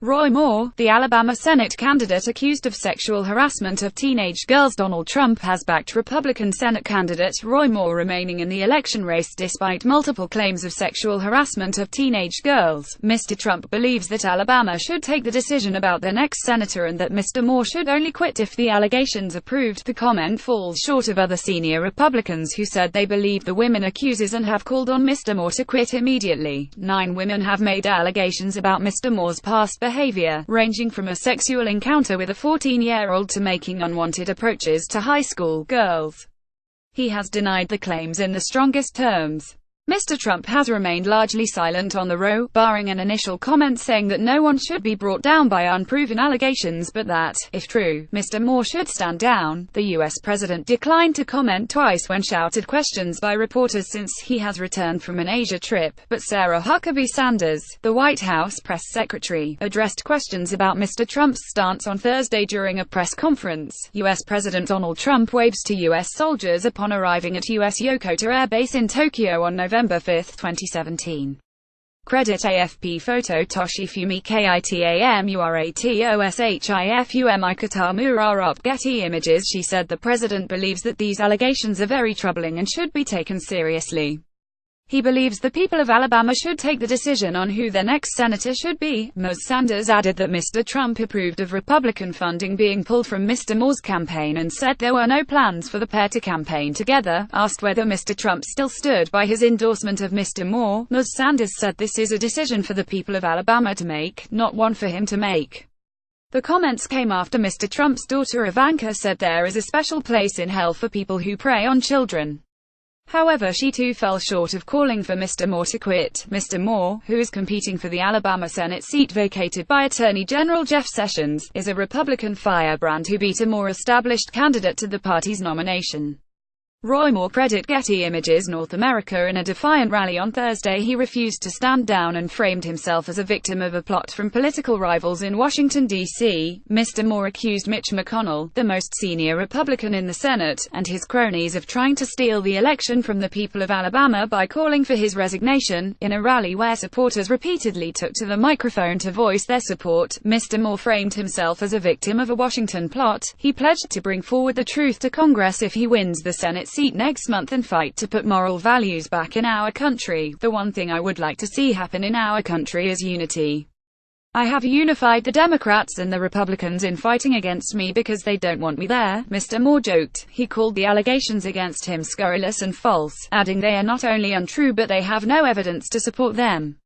Roy Moore, the Alabama Senate candidate accused of sexual harassment of teenage girls. Donald Trump has backed Republican Senate candidate Roy Moore remaining in the election race despite multiple claims of sexual harassment of teenage girls. Mr. Trump believes that Alabama should take the decision about their next senator and that Mr. Moore should only quit if the allegations are proved. The comment falls short of other senior Republicans who said they believe the women accusers and have called on Mr. Moore to quit immediately. 9 women have made allegations about Mr. Moore's past behavior, ranging from a sexual encounter with a 14-year-old to making unwanted approaches to high school girls. He has denied the claims in the strongest terms. Mr. Trump has remained largely silent on the Roe, barring an initial comment saying that no one should be brought down by unproven allegations, but that, if true, Mr. Moore should stand down. The U.S. president declined to comment twice when shouted questions by reporters since he has returned from an Asia trip, but Sarah Huckabee Sanders, the White House press secretary, addressed questions about Mr. Trump's stance on Thursday during a press conference. U.S. President Donald Trump waves to U.S. soldiers upon arriving at U.S. Yokota Air Base in Tokyo on November 5, 2017. Credit AFP photo Toshifumi Kitamuratoshifumi Katamura up Getty Images. She said the president believes that these allegations are very troubling and should be taken seriously. He believes the people of Alabama should take the decision on who their next senator should be. Ms. Sanders added that Mr. Trump approved of Republican funding being pulled from Mr. Moore's campaign and said there were no plans for the pair to campaign together. Asked whether Mr. Trump still stood by his endorsement of Mr. Moore, Ms. Sanders said this is a decision for the people of Alabama to make, not one for him to make. The comments came after Mr. Trump's daughter Ivanka said there is a special place in hell for people who prey on children. However, she too fell short of calling for Mr. Moore to quit. Mr. Moore, who is competing for the Alabama Senate seat vacated by Attorney General Jeff Sessions, is a Republican firebrand who beat a more established candidate to the party's nomination. Roy Moore credit Getty Images North America. In a defiant rally on Thursday, he refused to stand down and framed himself as a victim of a plot from political rivals in Washington, D.C. Mr. Moore accused Mitch McConnell, the most senior Republican in the Senate, and his cronies of trying to steal the election from the people of Alabama by calling for his resignation. In a rally where supporters repeatedly took to the microphone to voice their support, Mr. Moore framed himself as a victim of a Washington plot. He pledged to bring forward the truth to Congress if he wins the Senate seat next month and fight to put moral values back in our country. The one thing I would like to see happen in our country is unity. I have unified the Democrats and the Republicans in fighting against me because they don't want me there, Mr. Moore joked. He called the allegations against him scurrilous and false, adding they are not only untrue but they have no evidence to support them.